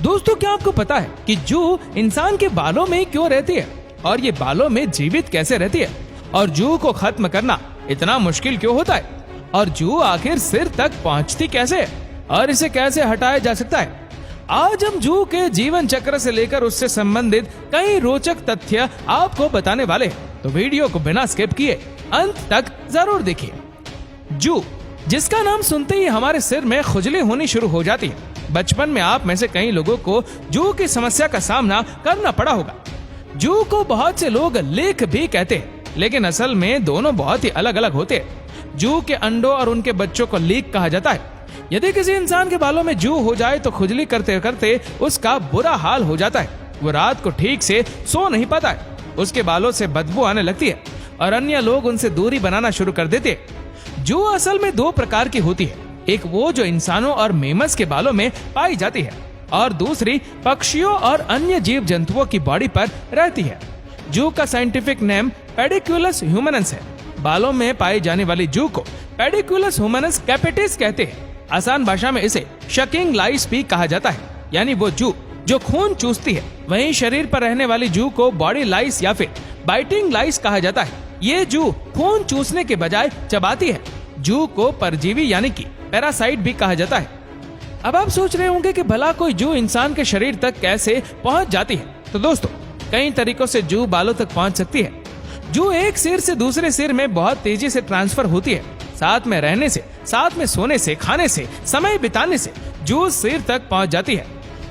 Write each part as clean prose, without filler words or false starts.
दोस्तों, क्या आपको पता है कि जू इंसान के बालों में क्यों रहती है और ये बालों में जीवित कैसे रहती है, और जू को खत्म करना इतना मुश्किल क्यों होता है, और जू आखिर सिर तक पहुंचती कैसे है और इसे कैसे हटाया जा सकता है। आज हम जू के जीवन चक्र से लेकर उससे संबंधित कई रोचक तथ्य आपको बताने वाले हैं, तो वीडियो को बिना स्किप किए अंत तक जरूर देखिए। जू, जिसका नाम सुनते ही हमारे सिर में खुजली होनी शुरू हो जाती है। बचपन में आप में से कई लोगों को जू की समस्या का सामना करना पड़ा होगा। जू को बहुत से लोग लीक भी कहते हैं, लेकिन असल में दोनों बहुत ही अलग अलग होते हैं। जू के अंडों और उनके बच्चों को लीक कहा जाता है। यदि किसी इंसान के बालों में जू हो जाए तो खुजली करते करते उसका बुरा हाल हो जाता है। वो रात को ठीक से सो नहीं पाता है, उसके बालों से बदबू आने लगती है और अन्य लोग उनसे दूरी बनाना शुरू कर देते हैं। जू असल में दो प्रकार की होती है, एक वो जो इंसानों और मेमस के बालों में पाई जाती है, और दूसरी पक्षियों और अन्य जीव जंतुओं की बॉडी पर रहती है। जू का साइंटिफिक नेम पेडिकुलस ह्यूमनस है। बालों में पाई जाने वाली जू को पेडिकुलस ह्यूमनस कैपिटिस कहते हैं। आसान भाषा में इसे शकिंग लाइस भी कहा जाता है, यानी वो जू जो खून चूसती है। वहीं शरीर पर रहने वाली जू को बॉडी लाइस या फिर बाइटिंग लाइस कहा जाता है। ये जू खून चूसने के बजाय चबाती है। जू को परजीवी यानी कि पैरासाइट भी कहा जाता है। अब आप सोच रहे होंगे कि भला कोई जू इंसान के शरीर तक कैसे पहुंच जाती है। तो दोस्तों, कई तरीकों से जू बालों तक पहुंच सकती है। जू एक सिर से दूसरे सिर में बहुत तेजी से ट्रांसफर होती है। साथ में रहने से, साथ में सोने से, खाने से, समय बिताने से जू सिर तक पहुंच जाती है।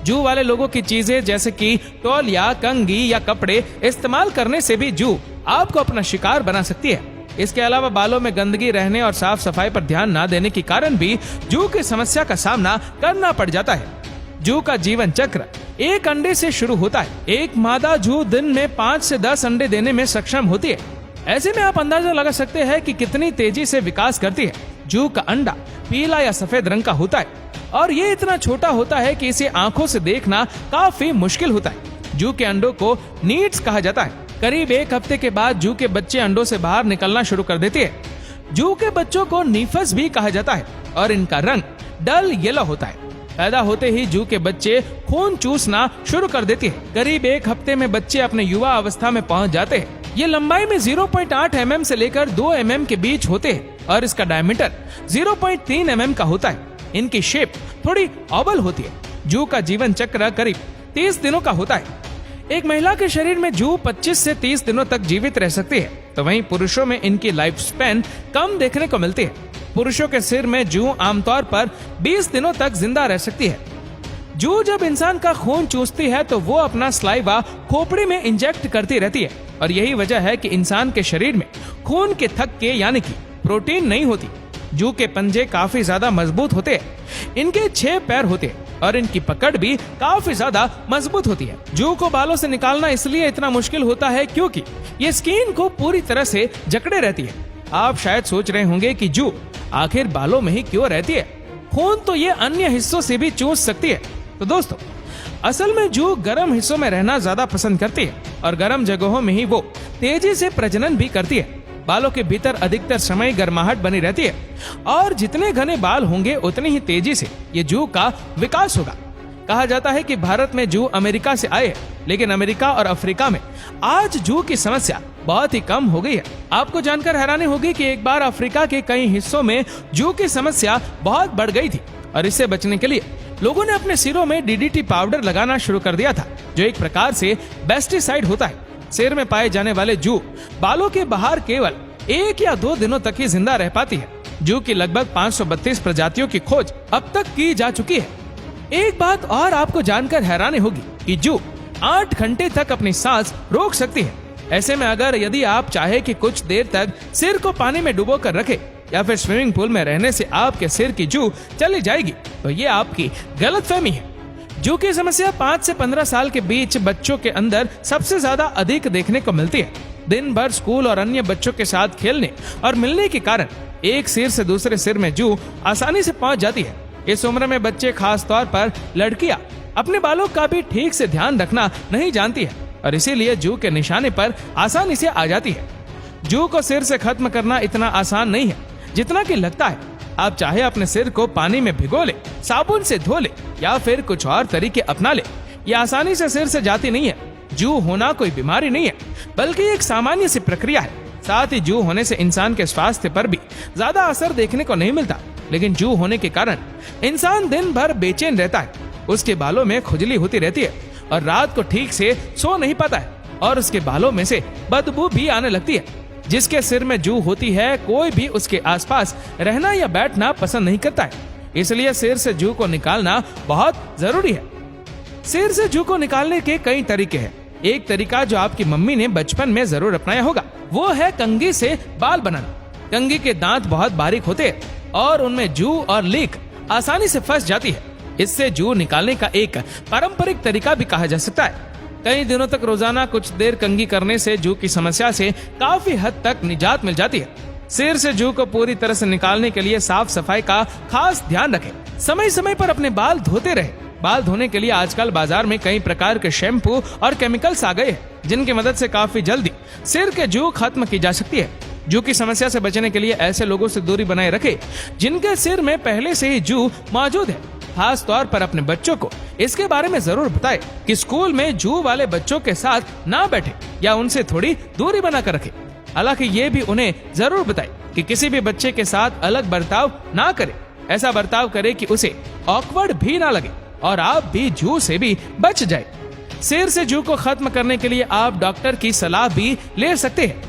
जू वाले लोगों की चीजें जैसे कि तौलिया, कंघी या कपड़े इस्तेमाल करने से भी जू आपको अपना शिकार बना सकती है। इसके अलावा बालों में गंदगी रहने और साफ सफाई पर ध्यान न देने के कारण भी जू की समस्या का सामना करना पड़ जाता है। जू का जीवन चक्र एक अंडे से शुरू होता है। एक मादा जू दिन में 5 से 10 अंडे देने में सक्षम होती है। ऐसे में आप अंदाजा लगा सकते हैं कि कितनी तेजी से विकास करती है। जू का अंडा पीला या सफेद रंग का होता है और ये इतना छोटा होता है कि इसे आंखों से देखना काफी मुश्किल होता है। जू के अंडों को नीड्स कहा जाता है। करीब 1 हफ्ते के बाद जू के बच्चे अंडों से बाहर निकलना शुरू कर देते हैं। जू के बच्चों को नीफस भी कहा जाता है और इनका रंग डल येलो होता है। पैदा होते ही जू के बच्चे खून चूसना शुरू कर देते हैं। करीब 1 हफ्ते में बच्चे अपने युवा अवस्था में पहुंच जाते हैं। ये लंबाई में 0.8 mm से लेकर 2 mm के बीच होते हैं और इसका डायमीटर 0.3 mm का होता है। इनकी शेप थोड़ी ओवल होती है। जू का जीवन चक्र करीब 30 दिनों का होता है। एक महिला के शरीर में जू 25 से 30 दिनों तक जीवित रह सकती है, तो वहीं पुरुषों में इनकी लाइफ स्पैन कम देखने को मिलती है। पुरुषों के सिर में जू आमतौर पर 20 दिनों तक जिंदा रह सकती है। जू जब इंसान का खून चूसती है तो वो अपना स्लाइवा खोपड़ी में इंजेक्ट करती रहती है और यही वजह है कि इंसान के शरीर में खून के थक्के यानी कि प्रोटीन नहीं होती। जू के पंजे काफी ज्यादा मजबूत होते हैं। इनके 6 पैर होते हैं और इनकी पकड़ भी काफी ज्यादा मजबूत होती है। जू को बालों से निकालना इसलिए इतना मुश्किल होता है क्योंकि ये स्किन को पूरी तरह से जकड़े रहती है। आप शायद सोच रहे होंगे कि जू आखिर बालों में ही क्यों रहती है, खून तो ये अन्य हिस्सों से भी चूस सकती है। तो दोस्तों, असल में जू गर्म हिस्सों में रहना ज्यादा पसंद करती है और गर्म जगहों में ही वो तेजी से प्रजनन भी करती है। बालों के भीतर अधिकतर समय गर्माहट बनी रहती है और जितने घने बाल होंगे उतनी ही तेजी से ये जू का विकास होगा। कहा जाता है कि भारत में जू अमेरिका से आए, लेकिन अमेरिका और अफ्रीका में आज जू की समस्या बहुत ही कम हो गई है। आपको जानकर हैरानी होगी कि एक बार अफ्रीका के कई हिस्सों में जू की समस्या बहुत बढ़ गई थी और इससे बचने के लिए लोगों ने अपने सिरों में DDT पाउडर लगाना शुरू कर दिया था, जो एक प्रकार से पेस्टिसाइड होता है। सिर में पाए जाने वाले जू बालों के बाहर केवल 1 या 2 दिनों तक ही जिंदा रह पाती है। जू की लगभग 532 प्रजातियों की खोज अब तक की जा चुकी है। एक बात और आपको जानकर हैरानी होगी कि जू 8 घंटे तक अपनी सांस रोक सकती है। ऐसे में अगर यदि आप चाहे कि कुछ देर तक सिर को पानी में डुबो कर रखे या फिर स्विमिंग पूल में रहने से आपके सिर की जू चली जाएगी, तो ये आपकी गलतफहमी है। जू की समस्या 5 से 15 साल के बीच बच्चों के अंदर सबसे ज्यादा अधिक देखने को मिलती है। दिन भर स्कूल और अन्य बच्चों के साथ खेलने और मिलने के कारण एक सिर से दूसरे सिर में जू आसानी से पहुंच जाती है। इस उम्र में बच्चे, खास तौर पर लड़कियां, अपने बालों का भी ठीक से ध्यान रखना नहीं जानती है और इसीलिए जू के निशाने पर आसानी से आ जाती है। जू को सिर से खत्म करना इतना आसान नहीं है जितना कि लगता है। आप चाहे अपने सिर को पानी में भिगो ले, साबुन से धो ले या फिर कुछ और तरीके अपना ले, ये आसानी से सिर से जाती नहीं है। जू होना कोई बीमारी नहीं है, बल्कि एक सामान्य सी प्रक्रिया है। साथ ही जू होने से इंसान के स्वास्थ्य पर भी ज्यादा असर देखने को नहीं मिलता, लेकिन जू होने के कारण इंसान दिन भर बेचैन रहता है, उसके बालों में खुजली होती रहती है और रात को ठीक से सो नहीं पाता है और उसके बालों में से बदबू भी आने लगती है। जिसके सिर में जू होती है, कोई भी उसके आसपास रहना या बैठना पसंद नहीं करता है, इसलिए सिर से जू को निकालना बहुत जरूरी है। सिर से जू को निकालने के कई तरीके हैं। एक तरीका जो आपकी मम्मी ने बचपन में जरूर अपनाया होगा, वो है कंघी से बाल बनाना। कंघी के दांत बहुत बारीक होते हैं और उनमें जू और लीक आसानी से फंस जाती है। इससे जू निकालने का एक पारंपरिक तरीका भी कहा जा सकता है। कई दिनों तक रोजाना कुछ देर कंघी करने से जू की समस्या से काफी हद तक निजात मिल जाती है। सिर से जू को पूरी तरह से निकालने के लिए साफ सफाई का खास ध्यान रखें। समय समय पर अपने बाल धोते रहे। बाल धोने के लिए आजकल बाजार में कई प्रकार के शैम्पू और केमिकल्स आ गए हैं, जिनकी मदद से काफी जल्दी सिर के जू खत्म की जा सकती है। जू की समस्या से बचने के लिए ऐसे लोगों से दूरी बनाए रखें जिनके सिर में पहले से ही जू मौजूद है। खास तौर पर अपने बच्चों को इसके बारे में जरूर बताएं कि स्कूल में जू वाले बच्चों के साथ ना बैठे या उनसे थोड़ी दूरी बनाकर रखें। हालांकि ये भी उन्हें जरूर बताएं कि किसी भी बच्चे के साथ अलग बर्ताव ना करें। ऐसा बर्ताव करे कि उसे ऑकवर्ड भी ना लगे और आप भी जू से भी बच जाए। सिर से जू को खत्म करने के लिए आप डॉक्टर की सलाह भी ले सकते हैं।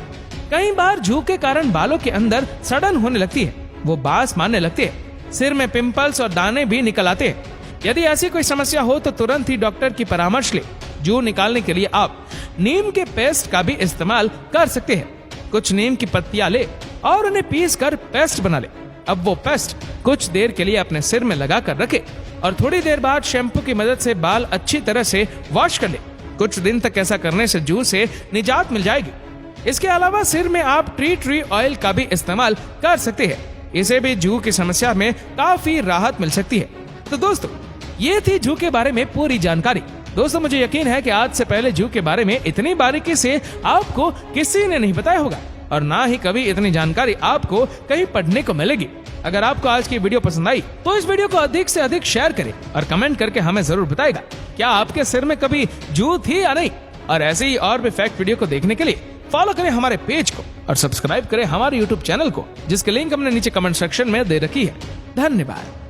कई बार जू के कारण बालों के अंदर सड़न होने लगती है, वो बांस मारने लगते हैं, सिर में पिंपल्स और दाने भी निकल आते हैं। यदि ऐसी कोई समस्या हो तो तुरंत ही डॉक्टर की परामर्श ले। जू निकालने के लिए आप नीम के पेस्ट का भी इस्तेमाल कर सकते हैं। कुछ नीम की पत्तियां ले और उन्हें पीस कर पेस्ट बना ले। अब वो पेस्ट कुछ देर के लिए अपने सिर में लगा कर रखे और थोड़ी देर बाद शैम्पू की मदद से बाल अच्छी तरह से वॉश कर ले। कुछ दिन तक ऐसा करने से जू से निजात मिल जाएगी। इसके अलावा सिर में आप ट्री ऑयल का भी इस्तेमाल कर सकते हैं। इसे भी जू की समस्या में काफी राहत मिल सकती है। तो दोस्तों, ये थी जू के बारे में पूरी जानकारी। दोस्तों, मुझे यकीन है कि आज से पहले जू के बारे में इतनी बारीकी से आपको किसी ने नहीं बताया होगा और ना ही कभी इतनी जानकारी आपको कहीं पढ़ने को मिलेगी। अगर आपको आज की वीडियो पसंद आई तो इस वीडियो को अधिक से अधिक शेयर करें और कमेंट करके हमें जरूर बताएगा क्या आपके सिर में कभी जू थी या नहीं। और ऐसे ही और भी फैक्ट वीडियो को देखने के लिए फॉलो करें हमारे पेज को और सब्सक्राइब करें हमारे YouTube चैनल को, जिसके लिंक हमने नीचे कमेंट सेक्शन में दे रखी है। धन्यवाद।